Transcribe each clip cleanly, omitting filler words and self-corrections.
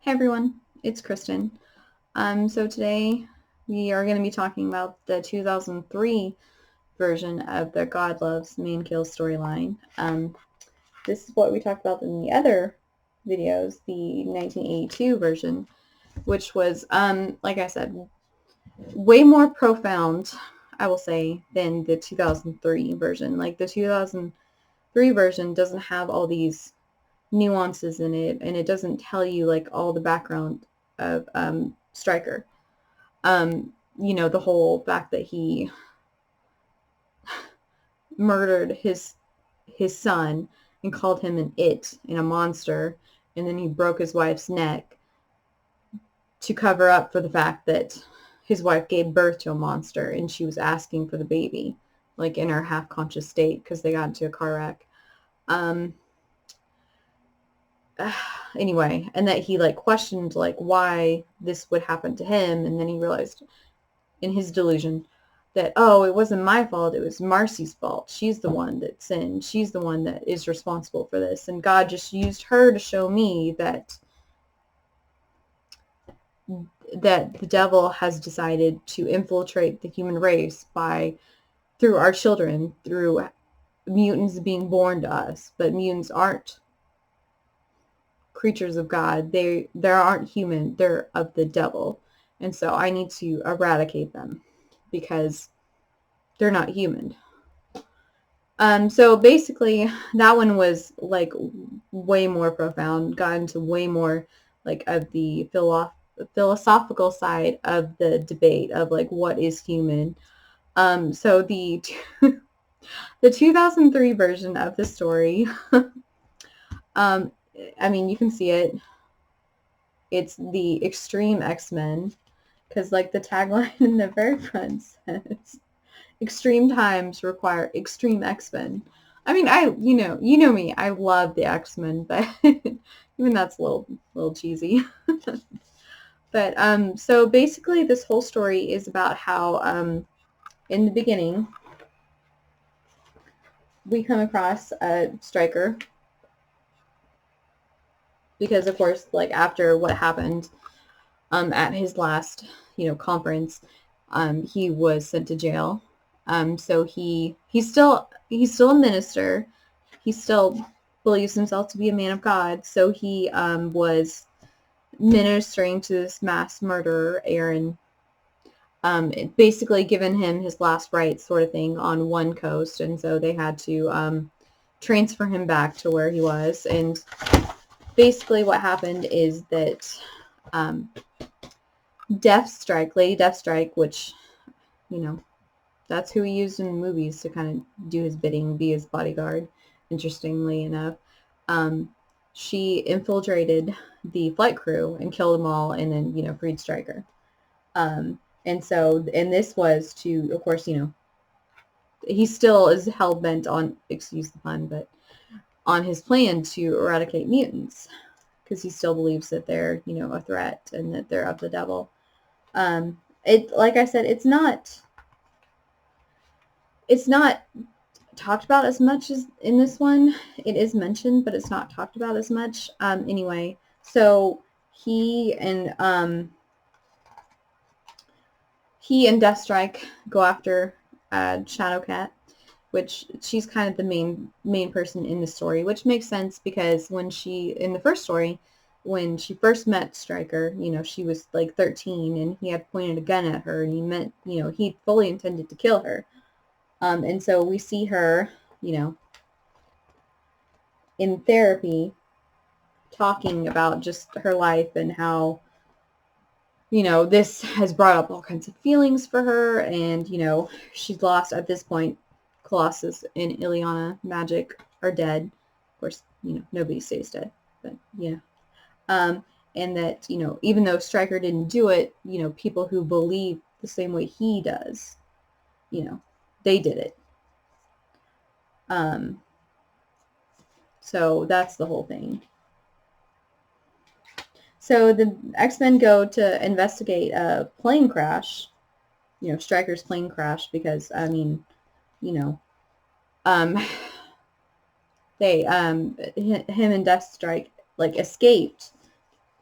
Hey everyone, it's Kristen. So today we are going to be talking about the 2003 version of the God Loves Man Kills storyline. This is what we talked about in the other videos, the 1982 version, which was, like I said, way more profound, I will say, than the 2003 version. Like the 2003 version doesn't have all these nuances in it, and it doesn't tell you like all the background of Stryker. The whole fact that he murdered his son and called him an it and a monster, and then he broke his wife's neck to cover up for the fact that his wife gave birth to a monster and she was asking for the baby, like in her half-conscious state because they got into a car wreck. Anyway, and that he like questioned like why this would happen to him, and then he realized in his delusion that, oh, it wasn't my fault, it was Marcy's fault. She's the one that sinned. She's the one that is responsible for this, and God just used her to show me that the devil has decided to infiltrate the human race through our children, through mutants being born to us. But mutants aren't creatures of God. They aren't human. They're of the devil. And so I need to eradicate them because they're not human. So basically that one was like way more profound, got into way more like of the philosophical side of the debate of like what is human. So the 2003 version of the story, I mean, you can see it. It's the Extreme X-Men, because like the tagline in the very front says, extreme times require extreme X-Men. I mean, you know me, I love the X-Men, but even that's a little cheesy. But so basically this whole story is about how in the beginning we come across a Stryker, because of course, like after what happened at his last, conference, he was sent to jail. So he's still a minister. He still believes himself to be a man of God. So he was ministering to this mass murderer, Aaron. Basically given him his last rites, sort of thing, on one coast, and so they had to transfer him back to where he was. And basically what happened is that Lady Deathstrike, which, that's who he used in the movies to kind of do his bidding, be his bodyguard, interestingly enough. She infiltrated the flight crew and killed them all, and then, freed Stryker. And this was to, of course, he still is hell-bent on, excuse the pun, but on his plan to eradicate mutants, because he still believes that they're, a threat and that they're of the devil. Like I said, it's not talked about as much as in this one. It is mentioned, but it's not talked about as much. Anyway, so he and Deathstrike go after Shadowcat, which she's kind of the main person in the story, which makes sense because in the first story, when she first met Stryker, she was like 13 and he had pointed a gun at her, and he fully intended to kill her. And so we see her, in therapy, talking about just her life and how, this has brought up all kinds of feelings for her, and, she's lost at this point. Colossus and Ileana Magic are dead. Of course, nobody stays dead, but yeah. And that, even though Stryker didn't do it, people who believe the same way he does, they did it. So that's the whole thing. So the X-Men go to investigate a plane crash, Stryker's plane crash, because, I mean, they, him and Deathstrike, like, escaped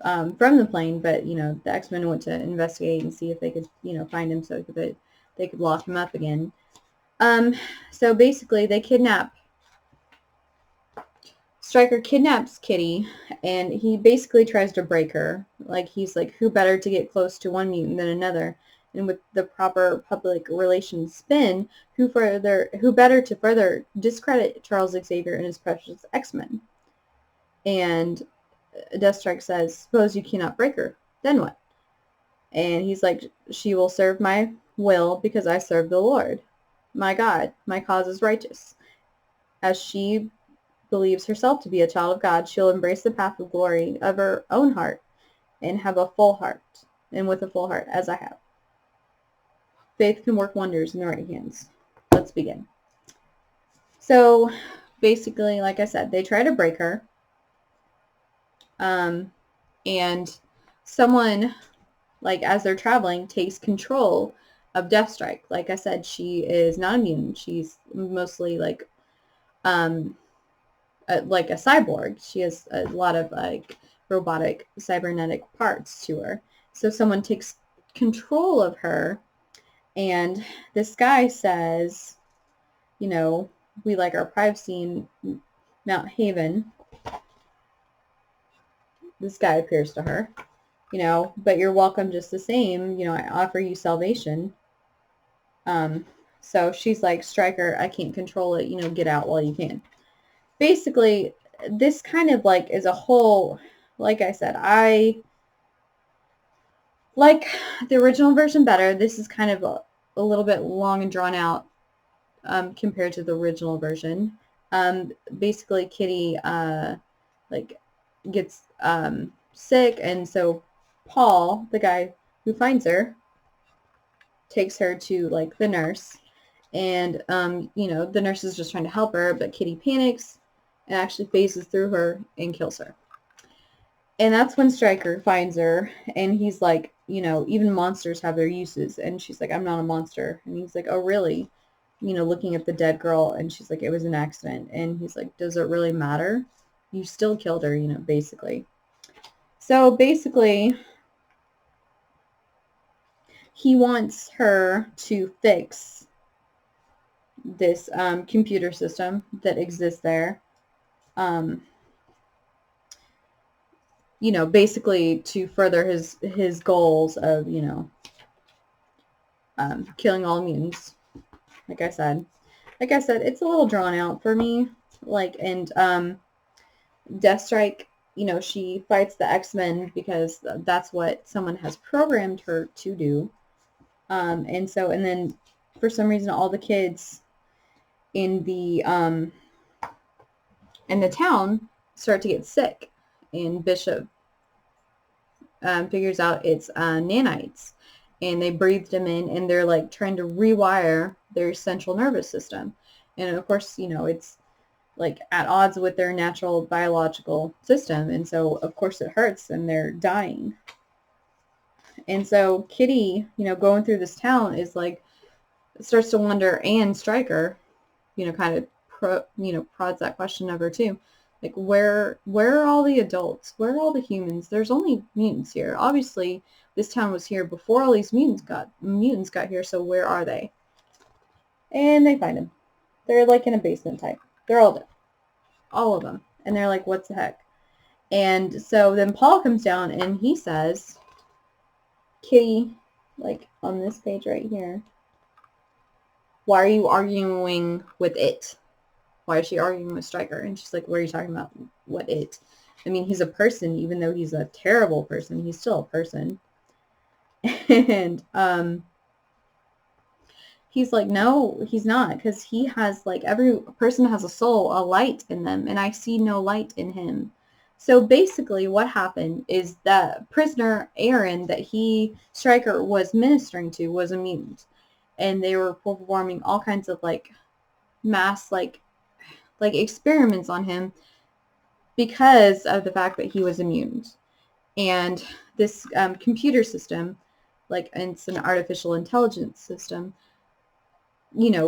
from the plane, but, the X-Men went to investigate and see if they could, find him so that they could lock him up again. So basically Stryker kidnaps Kitty, and he basically tries to break her. Like, he's like, who better to get close to one mutant than another? And with the proper public relations spin, who better to further discredit Charles Xavier and his precious X-Men? And Deathstrike says, suppose you cannot break her, then what? And he's like, she will serve my will because I serve the Lord. My God, my cause is righteous. As she believes herself to be a child of God, she'll embrace the path of glory of her own heart and have a full heart, and with a full heart, as I have. Faith can work wonders in the right hands. Let's begin. So, basically, like I said, they try to break her. And someone, like, as they're traveling, takes control of Deathstrike. Like I said, she is not immune. She's mostly like a cyborg. She has a lot of like robotic cybernetic parts to her. So someone takes control of her, and this guy says, we like our privacy in Mount Haven. This guy appears to her, but you're welcome just the same. I offer you salvation. So she's like, Stryker, I can't control it. Get out while you can. Basically, this kind of like is a whole, like I said, I like the original version better. This is kind of a little bit long and drawn out compared to the original version. Basically, Kitty gets sick, and so Paul, the guy who finds her, takes her to like the nurse, and the nurse is just trying to help her, but Kitty panics and actually phases through her and kills her. And that's when Stryker finds her, and he's like, even monsters have their uses. And she's like, I'm not a monster. And he's like, oh, really? Looking at the dead girl, and she's like, it was an accident. And he's like, does it really matter? You still killed her, basically. So basically, he wants her to fix this computer system that exists there. Basically to further his goals of, killing all mutants. Like I said, it's a little drawn out for me. And Deathstrike, she fights the X-Men because that's what someone has programmed her to do. And then for some reason, all the kids in the town start to get sick, and Bishop figures out it's nanites, and they breathed them in, and they're like trying to rewire their central nervous system. And of course, it's like at odds with their natural biological system, and so of course it hurts, and they're dying. And so Kitty, going through this town is like, starts to wonder, and Stryker, kind of prods that question of her too. Like, where are all the adults? Where are all the humans? There's only mutants here. Obviously, this town was here before all these mutants got here, so where are they? And they find them. They're like in a basement type. They're all dead. All of them. And they're like, what the heck? And so then Paul comes down, and he says, Kitty, like on this page right here, why are you arguing with it? Why is she arguing with Stryker? And she's like, what are you talking about? What it? I mean, he's a person. Even though he's a terrible person, he's still a person. And he's like, no, he's not. Because he has, like, every person has a soul, a light in them. And I see no light in him. So basically what happened is that prisoner Aaron that Stryker was ministering to was a mutant. And they were performing all kinds of, like, mass, like experiments on him because of the fact that he was a mutant. And this computer system, like, it's an artificial intelligence system,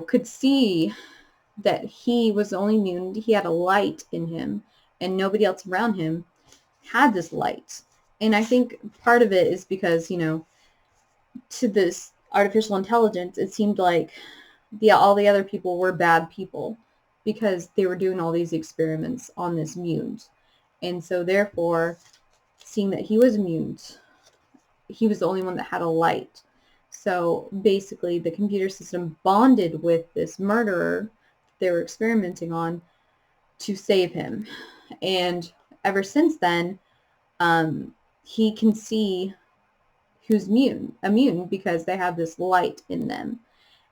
could see that he was the only mutant. He had a light in him, and nobody else around him had this light. And I think part of it is because, you know, to this artificial intelligence, it seemed like all the other people were bad people because they were doing all these experiments on this mutant. And so therefore, seeing that he was mute, he was the only one that had a light. So basically the computer system bonded with this murderer they were experimenting on to save him. And ever since then, he can see who's immune because they have this light in them.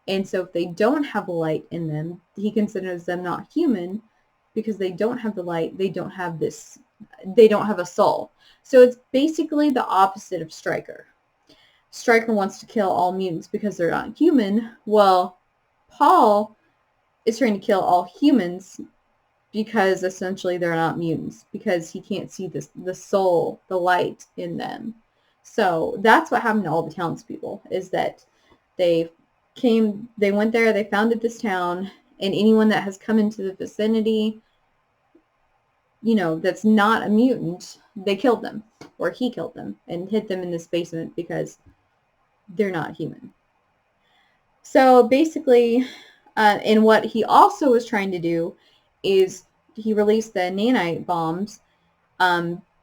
And so if they don't have a light in them, he considers them not human because they don't have the light, they don't have a soul. So it's basically the opposite of Stryker. Stryker wants to kill all mutants because they're not human. Well, Paul is trying to kill all humans because essentially they're not mutants, because he can't see the soul, the light in them. So that's what happened to all the townspeople, is that they went there, they founded this town, and anyone that has come into the vicinity, you know, that's not a mutant, they killed them, or he killed them, and hid them in this basement because they're not human. So basically, and what he also was trying to do is he released the nanite bombs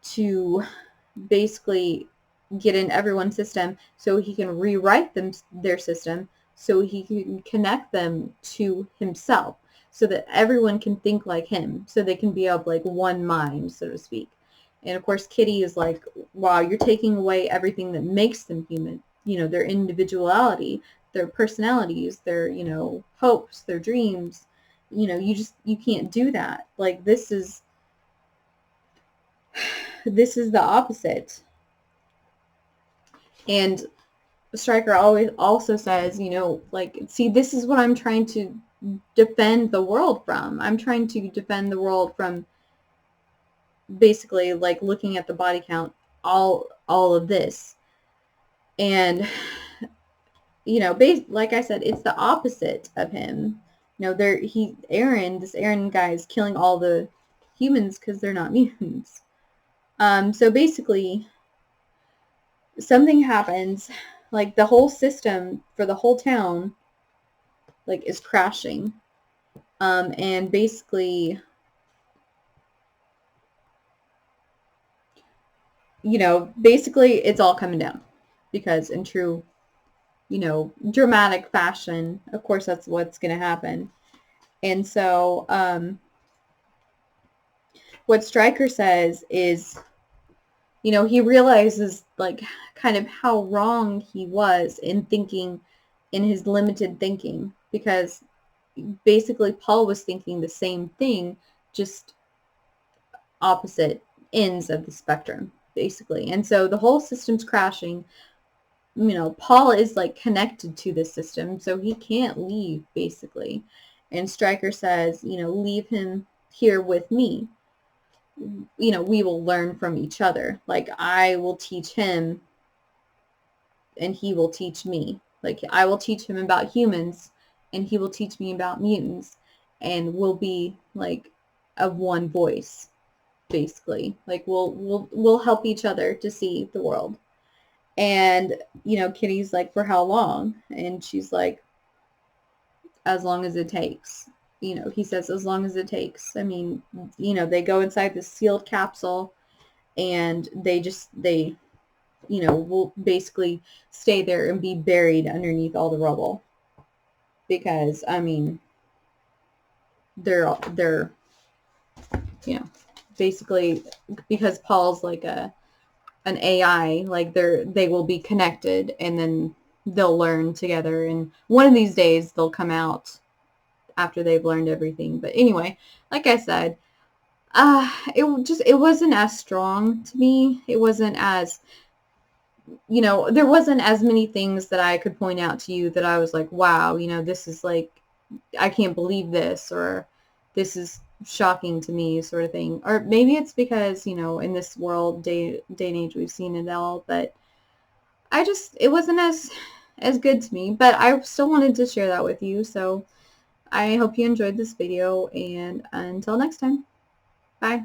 to basically get in everyone's system so he can rewrite their system so he can connect them to himself so that everyone can think like him, so they can be of like one mind, so to speak. And of course Kitty is like, wow, you're taking away everything that makes them human, you know, their individuality, their personalities, their, you know, hopes, their dreams. You know, you can't do that. Like, this is the opposite. And Stryker always also says, you know, like, see, this is what I'm trying to defend the world from. I'm trying to defend the world from basically like looking at the body count, all of this. And you know, like I said, it's the opposite of him. You know, this Aaron guy is killing all the humans because they're not mutants. So basically, something happens, like the whole system for the whole town, like, is crashing. And basically, you know, basically it's all coming down because in true, you know, dramatic fashion, of course, that's what's going to happen. And so, what Stryker says is, you know, he realizes like kind of how wrong he was in thinking, in his limited thinking, because basically Paul was thinking the same thing, just opposite ends of the spectrum, basically. And so the whole system's crashing. You know, Paul is like connected to this system, so he can't leave, basically. And Stryker says, you know, leave him here with me. You know, we will learn from each other. Like, I will teach him and he will teach me. Like, I will teach him about humans and he will teach me about mutants, and we'll be like of one voice, basically. Like, we'll help each other to see the world. And, you know, Kitty's like, for how long? And she's like, as long as it takes. You know, he says, as long as it takes. I mean, you know, they go inside this sealed capsule and they, you know, will basically stay there and be buried underneath all the rubble. Because, I mean, they're, you know, basically, because Paul's like an AI, like they will be connected, and then they'll learn together, and one of these days they'll come out after they've learned everything. But anyway, like I said, it wasn't as strong to me. It wasn't as, you know, there wasn't as many things that I could point out to you that I was like, wow, you know, this is like, I can't believe this, or this is shocking to me, sort of thing. Or maybe it's because, you know, in this world, day and age, we've seen it all, but it wasn't as good to me. But I still wanted to share that with you, so I hope you enjoyed this video, and until next time, bye.